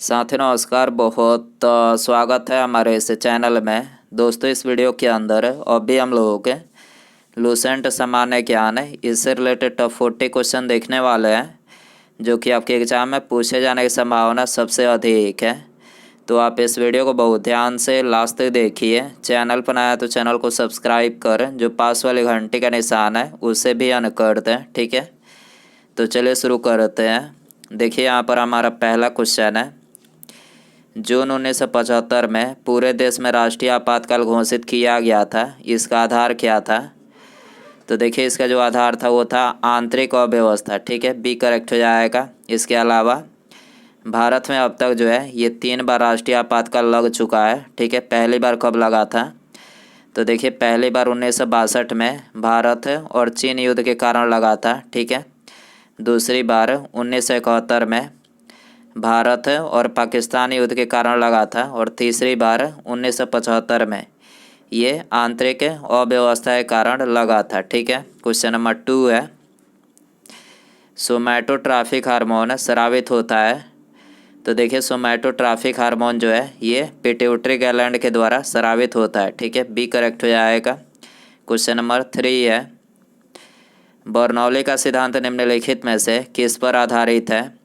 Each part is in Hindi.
साथी नमस्कार। बहुत स्वागत है हमारे इस चैनल में। दोस्तों, इस वीडियो के अंदर अभी हम लोगों के लूसेंट सामान्य ज्ञान है इससे रिलेटेड टॉप 40 क्वेश्चन देखने वाले हैं, जो कि आपके एग्जाम में पूछे जाने की संभावना सबसे अधिक है। तो आप इस वीडियो को बहुत ध्यान से लास्ट तक देखिए। चैनल पर नया तो चैनल को सब्सक्राइब कर, जो पास वाली घंटी का निशान है उसे भी ऑन कर दें। ठीक है, तो चलिए शुरू करते हैं। देखिए, यहाँ पर हमारा पहला क्वेश्चन है। जून 1975 में पूरे देश में राष्ट्रीय आपातकाल घोषित किया गया था। इसका आधार क्या था? तो देखिए, इसका जो आधार था वो था आंतरिक अव्यवस्था। ठीक है, बी करेक्ट हो जाएगा। इसके अलावा भारत में अब तक जो है ये 3 बार राष्ट्रीय आपातकाल लग चुका है। ठीक है, पहली बार कब लगा था? तो देखिए, पहली बार 1962 में भारत और चीन युद्ध के कारण लगा था। ठीक है, दूसरी बार 1971 में भारत और पाकिस्तान युद्ध के कारण लगा था, और तीसरी बार 1975 में ये आंतरिक अव्यवस्था के कारण लगा था। ठीक है, क्वेश्चन नंबर 2 है। सोमैटोट्रॉपिक हार्मोन स्रावित होता है। तो देखिए, सोमैटोट्रॉपिक हार्मोन जो है ये पिट्यूटरी ग्लैंड के द्वारा स्रावित होता है। ठीक है, बी करेक्ट हो जाएगा। क्वेश्चन नंबर 3 है। बर्नौली का सिद्धांत निम्नलिखित में से किस पर आधारित है?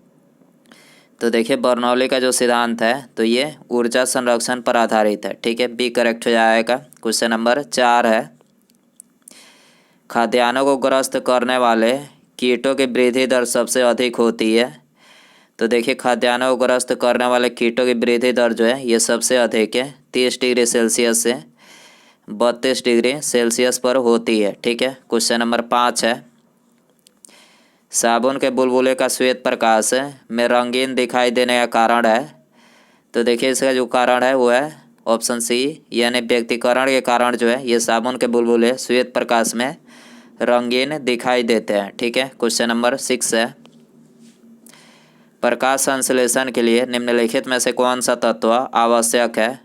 तो देखिए, बर्नौली का जो सिद्धांत है तो ये ऊर्जा संरक्षण पर आधारित है। ठीक है, बी करेक्ट हो जाएगा। क्वेश्चन नंबर 4 है। खाद्यान्नों को ग्रस्त करने वाले कीटों की वृद्धि दर सबसे अधिक होती है। तो देखिए, खाद्यान्नों को ग्रस्त करने वाले कीटों की वृद्धि दर जो है ये सबसे अधिक है, 30 डिग्री सेल्सियस से 32 डिग्री सेल्सियस पर होती है। ठीक है, क्वेश्चन नंबर 5 है। साबुन के बुलबुले का श्वेत प्रकाश में रंगीन दिखाई देने का कारण है। तो देखिए, इसका जो कारण है वो है ऑप्शन सी, यानी व्यक्तिकरण के कारण जो है ये साबुन के बुलबुले श्वेत प्रकाश में रंगीन दिखाई देते हैं। ठीक है, क्वेश्चन नंबर 6 है। प्रकाश संश्लेषण के लिए निम्नलिखित में से कौन सा तत्व आवश्यक है?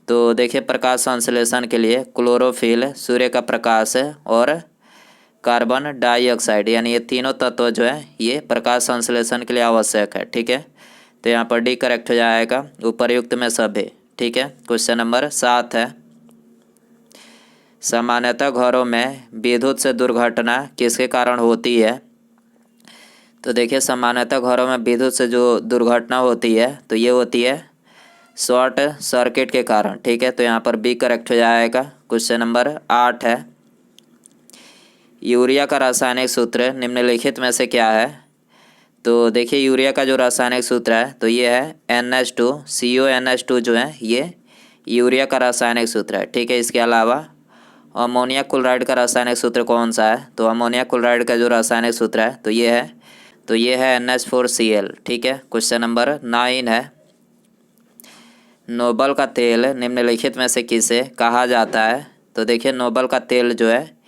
तो देखिए, प्रकाश संश्लेषण के लिए क्लोरोफिल, सूर्य का प्रकाश और कार्बन डाइऑक्साइड, यानी ये तीनों तत्व जो है ये प्रकाश संश्लेषण के लिए आवश्यक है। ठीक है, तो यहाँ पर डी करेक्ट हो जाएगा, उपर्युक्त में सभी। ठीक है, क्वेश्चन नंबर 7 है। सामान्यतः घरों में विद्युत से दुर्घटना किसके कारण होती है? तो देखिए, सामान्यतः घरों में विद्युत से जो दुर्घटना होती है तो ये होती है शॉर्ट सर्किट के कारण। ठीक है, तो यहाँ पर बी करेक्ट हो जाएगा। क्वेश्चन नंबर 8 है। यूरिया का रासायनिक सूत्र निम्नलिखित में से क्या है? तो देखिए, यूरिया का जो रासायनिक सूत्र है तो ये है NH2CONH2 जो है ये यूरिया का रासायनिक सूत्र है। ठीक है, इसके अलावा अमोनिया क्लोराइड का रासायनिक सूत्र कौन सा है? तो अमोनिया क्लोराइड का जो रासायनिक सूत्र है तो ये है NH4Cl। ठीक है, क्वेश्चन नंबर 9 है। नोबल का तेल निम्नलिखित में से किसे कहा जाता है? तो देखिए, नोबल का तेल जो है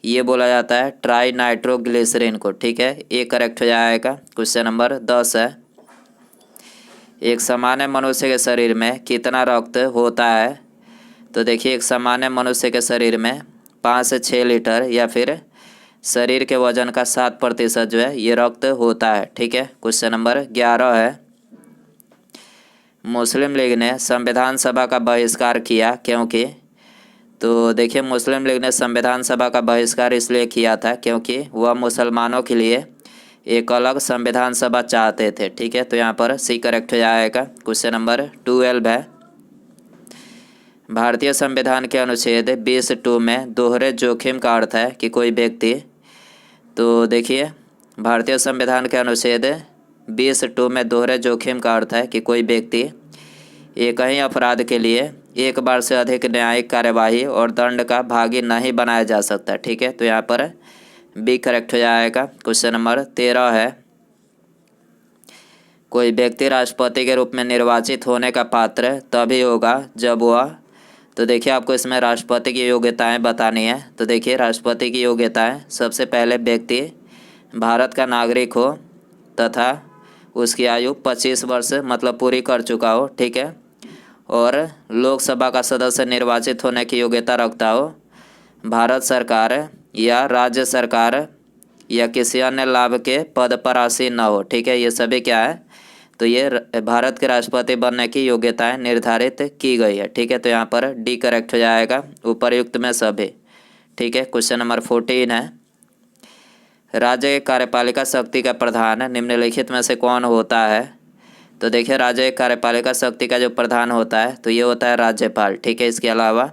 ये बोला जाता है ट्राई नाइट्रोग्लिसरीन को। ठीक है, ये करेक्ट हो जाएगा। क्वेश्चन नंबर 10 है। एक सामान्य मनुष्य के शरीर में कितना रक्त होता है? तो देखिए, एक सामान्य मनुष्य के शरीर में 5 से 6 लीटर या फिर शरीर के वजन का 7% जो है ये रक्त होता है। ठीक है, क्वेश्चन नंबर 11 है। मुस्लिम लीग ने संविधान सभा का बहिष्कार किया क्योंकि? तो देखिए, मुस्लिम लीग ने संविधान सभा का बहिष्कार इसलिए किया था क्योंकि वह मुसलमानों के लिए एक अलग संविधान सभा चाहते थे। ठीक है, तो यहाँ पर सी करेक्ट हो जाएगा। क्वेश्चन नंबर 12 है। भारतीय संविधान के अनुच्छेद 20(2) में दोहरे जोखिम का अर्थ है कि कोई व्यक्ति। तो देखिए, भारतीय संविधान के अनुच्छेद 20(2) में दोहरे जोखिम का अर्थ है कि कोई व्यक्ति एक ही अपराध के लिए एक बार से अधिक न्यायिक कार्यवाही और दंड का भागी नहीं बनाया जा सकता। ठीक है, तो यहाँ पर बी करेक्ट हो जाएगा। क्वेश्चन नंबर 13 है। कोई व्यक्ति राष्ट्रपति के रूप में निर्वाचित होने का पात्र तभी होगा जब वह। तो देखिए, आपको इसमें राष्ट्रपति की योग्यताएं बतानी है। तो देखिए, राष्ट्रपति की योग्यताएं, सबसे पहले व्यक्ति भारत का नागरिक हो तथा उसकी आयु 25 वर्ष मतलब पूरी कर चुका हो। ठीक है, और लोकसभा का सदस्य निर्वाचित होने की योग्यता रखता हो, भारत सरकार या राज्य सरकार या किसी अन्य लाभ के पद पर आसीन न हो। ठीक है, ये सभी क्या है? तो ये भारत के राष्ट्रपति बनने की योग्यताएं निर्धारित की गई है। ठीक है, तो यहाँ पर डी करेक्ट हो जाएगा, उपरयुक्त में सभी। ठीक है, क्वेश्चन नंबर 14 है, राज्य की कार्यपालिका शक्ति का प्रधान निम्नलिखित में से कौन होता है? तो देखिए, राज्य की कार्यपालिका शक्ति का जो प्रधान होता है तो ये होता है राज्यपाल। ठीक है, इसके अलावा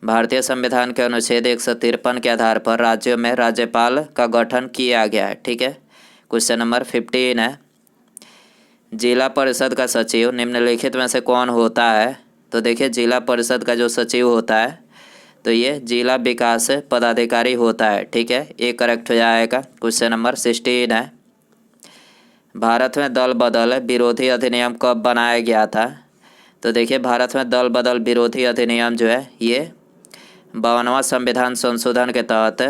भारतीय संविधान के अनुच्छेद 153 के आधार पर राज्यों में राज्यपाल का गठन किया गया है। ठीक है, क्वेश्चन नंबर 15 है, जिला परिषद का सचिव निम्नलिखित में से कौन होता है? तो देखिए, जिला परिषद का जो सचिव होता है तो ये जिला विकास पदाधिकारी होता है। ठीक है, ये करेक्ट हो जाएगा। क्वेश्चन नंबर 16 है, भारत में दल बदल विरोधी अधिनियम कब बनाया गया था? तो देखिए, भारत में दल बदल विरोधी अधिनियम जो है ये 52वां संविधान संशोधन के तहत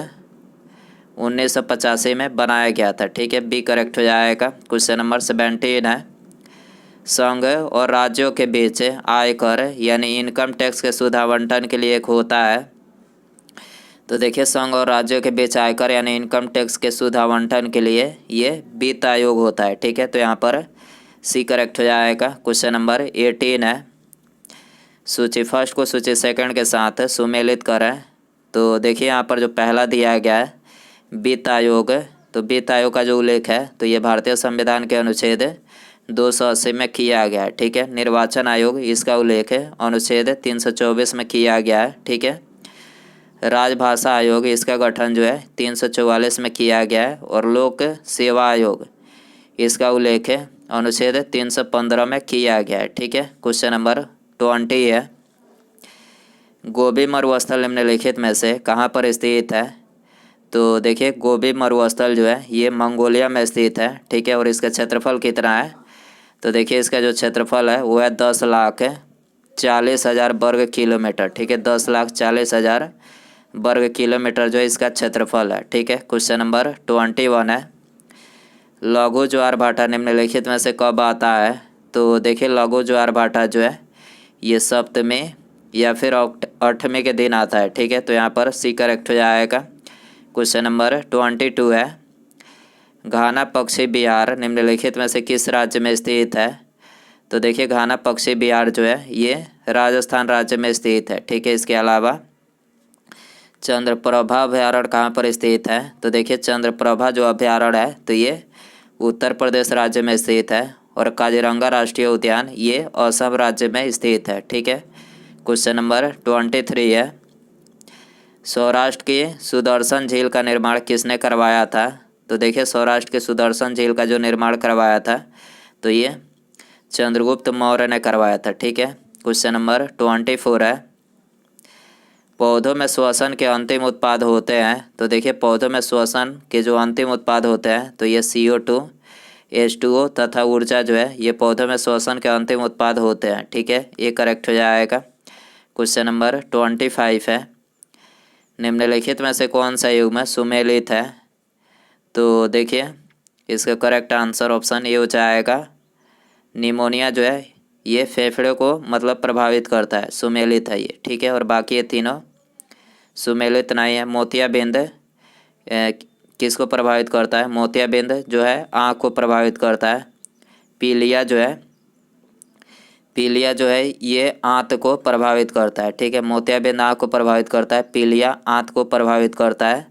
1985 में बनाया गया था। ठीक है, बी करेक्ट हो जाएगा। क्वेश्चन नंबर 17 है, संघ और राज्यों के बीच आयकर यानी इनकम टैक्स के शुद्ध आवंटन के लिए एक होता है। तो देखिए, संघ और राज्यों के बीच आयकर यानी इनकम टैक्स के शुद्ध आवंटन के लिए ये वित्त आयोग होता है। ठीक है, तो यहाँ पर सी करेक्ट हो जाएगा। क्वेश्चन नंबर 18 है, सूची फर्स्ट को सूची सेकंड के साथ सुमेलित करें। तो देखिए, यहाँ पर जो पहला दिया गया है वित्त आयोग, तो वित्त आयोग का जो उल्लेख है तो ये भारतीय संविधान के अनुच्छेद 280 में किया गया है। ठीक है, निर्वाचन आयोग इसका उल्लेख है अनुच्छेद 324 में किया गया है। ठीक है, राजभाषा आयोग इसका गठन जो है 344 में किया गया है, और लोक सेवा आयोग इसका उल्लेख है अनुच्छेद 315 में किया गया है। ठीक है, क्वेश्चन नंबर 20 है, गोबी मरुस्थल निम्नलिखित में से कहाँ पर स्थित है? तो देखिए, गोबी मरुस्थल जो है ये मंगोलिया में स्थित है। ठीक है, और इसका क्षेत्रफल कितना है? तो देखिए, इसका जो क्षेत्रफल है वो है 10,40,000 वर्ग किलोमीटर। ठीक है, 10,40,000 वर्ग किलोमीटर जो है इसका क्षेत्रफल है। ठीक है, क्वेश्चन नंबर 21 है, लघु ज्वार भाटा निम्नलिखित में से कब आता है? तो देखिए, लघु ज्वार भाटा जो है ये सप्तमी या फिर 8वें के दिन आता है। ठीक है, तो यहाँ पर सी करेक्ट हो जाएगा। क्वेश्चन नंबर 22 है, घाना पक्षी बिहार निम्नलिखित में से किस राज्य में स्थित है? तो देखिए, घाना पक्षी बिहार जो है ये राजस्थान राज्य में स्थित है। ठीक है, इसके अलावा चंद्रप्रभा अभयारण्य कहाँ पर स्थित है? तो देखिए, चंद्रप्रभा जो अभयारण्य है तो ये उत्तर प्रदेश राज्य में स्थित है, और काजीरंगा राष्ट्रीय उद्यान ये असम राज्य में स्थित है। ठीक है, क्वेश्चन नंबर 23 है, सौराष्ट्र की सुदर्शन झील का निर्माण किसने करवाया था? तो देखिए, सौराष्ट्र के सुदर्शन झील का जो निर्माण करवाया था तो ये चंद्रगुप्त मौर्य ने करवाया था। ठीक है, क्वेश्चन नंबर 24 है, पौधों में श्वसन के अंतिम उत्पाद होते हैं। तो देखिए, पौधों में श्वसन के जो अंतिम उत्पाद होते हैं तो ये CO2, H2O तथा ऊर्जा जो है ये पौधों में श्वसन के अंतिम उत्पाद होते हैं। ठीक है, ये करेक्ट हो जाएगा। क्वेश्चन नंबर 25 है, निम्नलिखित में से कौन सा युग्म सुमेलित है? तो देखिए, इसका करेक्ट आंसर ऑप्शन ए हो जाएगा। निमोनिया जो है ये फेफड़े को मतलब प्रभावित करता है, सुमेलित है ये। ठीक है, और बाकी ये तीनों सुमेलित नहीं है। मोतियाबिंद किसको प्रभावित करता है? मोतियाबिंद जो है आँख को प्रभावित करता है। पीलिया जो है ये आंत को प्रभावित करता है। ठीक है, मोतियाबिंद आँख को प्रभावित करता है, पीलिया आंत को प्रभावित करता है,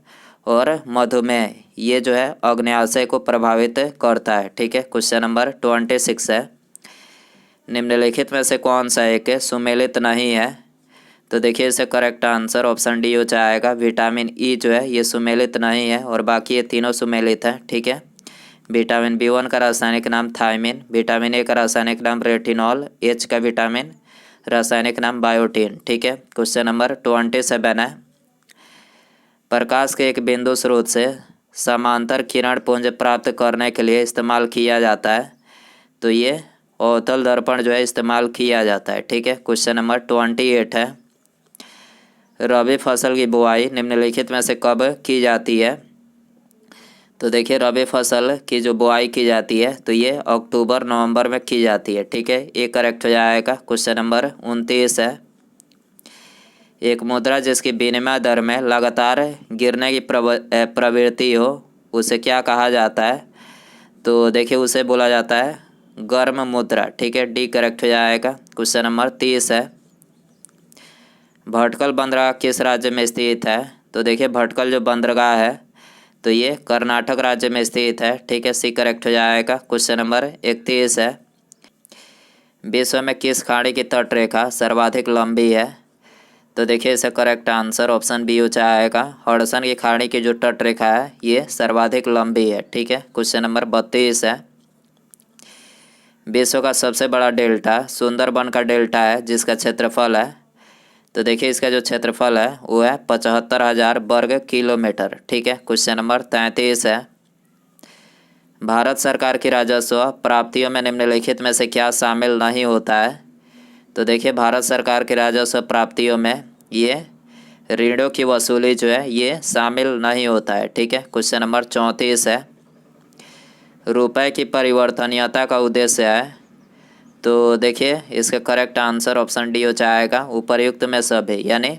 और मधुमेह ये जो है अग्न्याशय को प्रभावित करता है। ठीक है, क्वेश्चन नंबर 26 है, निम्नलिखित में से कौन सा एक सुमेलित नहीं है? तो देखिए, इससे करेक्ट आंसर ऑप्शन डी हो जाएगा। विटामिन ई जो है ये सुमेलित नहीं है, और बाकी ये तीनों सुमेलित है। ठीक है, विटामिन B1 का रासायनिक नाम थायमिन, विटामिन ए का रासायनिक नाम रेटिनॉल, H का विटामिन रासायनिक नाम बायोटीन। ठीक है, क्वेश्चन नंबर 27 है, प्रकाश के एक बिंदु स्रोत से समांतर किरण पुंज प्राप्त करने के लिए इस्तेमाल किया जाता है। तो ये अवतल दर्पण जो है इस्तेमाल किया जाता है। ठीक है, क्वेश्चन नंबर 28 है, रबी फसल की बुआई निम्नलिखित में से कब की जाती है? तो देखिए, रबी फसल की जो बुआई की जाती है तो ये अक्टूबर नवंबर में की जाती है। ठीक है, ये करेक्ट हो जाएगा। क्वेश्चन नंबर 29 है, एक मुद्रा जिसकी विनिमय दर में लगातार गिरने की प्रवृत्ति हो उसे क्या कहा जाता है? तो देखिए, उसे बोला जाता है गर्म मुद्रा, ठीक है, डी करेक्ट हो जाएगा। क्वेश्चन नंबर 30 है, भटकल बंदरगाह किस राज्य में स्थित है? तो देखिए भटकल जो बंदरगाह है तो ये कर्नाटक राज्य में स्थित है, ठीक है, सी करेक्ट हो जाएगा। क्वेश्चन नंबर 31 है, विश्व में किस खाड़ी की तट रेखा सर्वाधिक लंबी है? तो देखिए इसका करेक्ट आंसर ऑप्शन बी हो जाएगा, हडसन की खाड़ी की जो तट रेखा है ये सर्वाधिक लंबी है, ठीक है। क्वेश्चन नंबर 32 है, विश्व का सबसे बड़ा डेल्टा सुंदरबन का डेल्टा है जिसका क्षेत्रफल है। तो देखिए इसका जो क्षेत्रफल है वो है 75,000 वर्ग किलोमीटर, ठीक है। क्वेश्चन नंबर 33 है, भारत सरकार की राजस्व प्राप्तियों में निम्नलिखित में से क्या शामिल नहीं होता है? तो देखिए भारत सरकार की राजस्व प्राप्तियों में ये ऋणों की वसूली जो है ये शामिल नहीं होता है, ठीक है। क्वेश्चन नंबर 34 है, रुपए की परिवर्तनीयता का उद्देश्य है। तो देखिए इसका करेक्ट आंसर ऑप्शन डी हो जाएगा, उपर्युक्त में सभी, यानी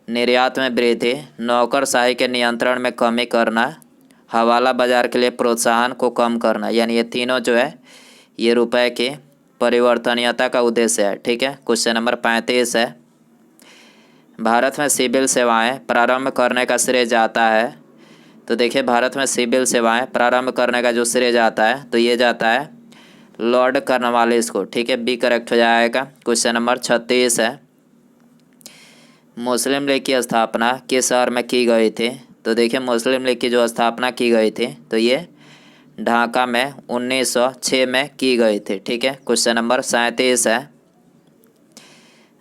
निर्यात में वृद्धि, नौकरशाही के नियंत्रण में कमी करना, हवाला बाजार के लिए प्रोत्साहन को कम करना, यानी ये तीनों जो है ये रुपए की परिवर्तनीयता का उद्देश्य है, ठीक है। क्वेश्चन नंबर 35 है, भारत में सिविल सेवाएं प्रारंभ करने का श्रेय जाता है। तो देखिए भारत में सिविल सेवाएं प्रारंभ करने का जो श्रेय जाता है तो ये जाता है लॉर्ड कॉर्नवालिस को, ठीक है, बी करेक्ट हो जाएगा। क्वेश्चन नंबर 36 है, मुस्लिम लीग की स्थापना किस शहर में की गई थी? तो देखिए मुस्लिम लीग की जो स्थापना की गई थी तो ये ढाका में 1906 में की गई थी, ठीक है। क्वेश्चन नंबर 37 है,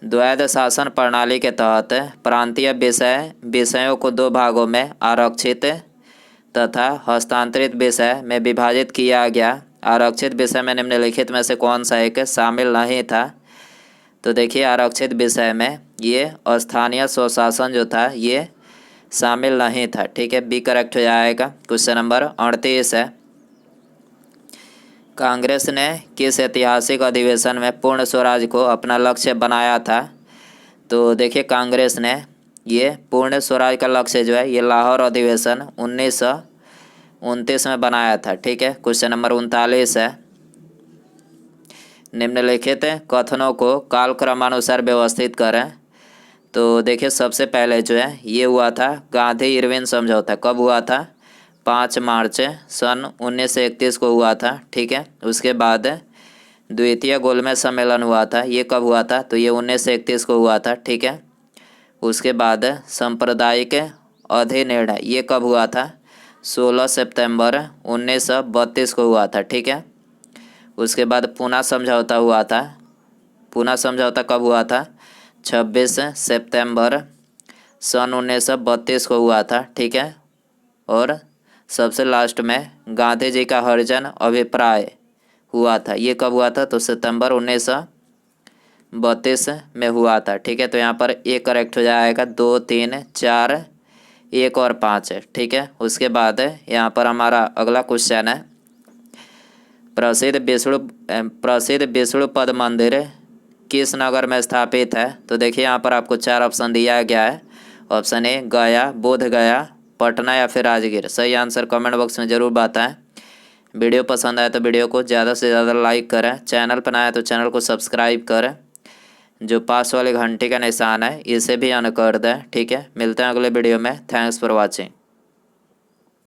द्वैध शासन प्रणाली के तहत प्रांतीय विषयों को दो भागों में आरक्षित तथा हस्तांतरित विषय में विभाजित किया गया। आरक्षित विषय में निम्नलिखित में से कौन सा एक शामिल नहीं था? तो देखिए आरक्षित विषय में ये स्थानीय स्वशासन जो था ये शामिल नहीं था, ठीक है, बी करेक्ट हो जाएगा। क्वेश्चन नंबर 38 है, कांग्रेस ने किस ऐतिहासिक अधिवेशन में पूर्ण स्वराज को अपना लक्ष्य बनाया था? तो देखिए कांग्रेस ने ये पूर्ण स्वराज का लक्ष्य जो है ये लाहौर अधिवेशन 1929 में बनाया था, ठीक है। क्वेश्चन नंबर 39 है, निम्नलिखित कथनों को कालक्रमानुसार व्यवस्थित करें। तो देखिए सबसे पहले जो है ये हुआ था गांधी इरविन समझौता, कब हुआ था? 5 मार्च सन 1931 को हुआ था, ठीक है। उसके बाद द्वितीय गोलमेज सम्मेलन हुआ था, ये कब हुआ था? तो ये 1931 को हुआ था, ठीक है। उसके बाद सांप्रदायिक अधिनिर्णय ये कब हुआ था? 16 सितंबर 1932 को हुआ था, ठीक है। उसके बाद पूना समझौता हुआ था, पूना समझौता कब हुआ था? 26 सितंबर सन 1932 को हुआ था, ठीक है। और सबसे लास्ट में गांधी जी का हरिजन अभिप्राय हुआ था, ये कब हुआ था? तो सितंबर 1932 में हुआ था, ठीक है। तो यहाँ पर ए करेक्ट हो जाएगा, 2, 3, 4, 1 और 5 है, ठीक है। उसके बाद यहाँ पर हमारा अगला क्वेश्चन है, प्रसिद्ध विष्णुपद मंदिर किस नगर में स्थापित है? तो देखिए यहाँ पर आपको 4 ऑप्शन दिया गया है। ऑप्शन ए गया, बोध गया, पटना या फिर राजगीर। सही आंसर कमेंट बॉक्स में ज़रूर बताएं। वीडियो पसंद आए तो वीडियो को ज़्यादा से ज़्यादा लाइक करें, चैनल पर आए तो चैनल को सब्सक्राइब करें, जो पास वाले घंटे का निशान है इसे भी ऑन कर दें, ठीक है। मिलते हैं अगले वीडियो में। Thanks for watching.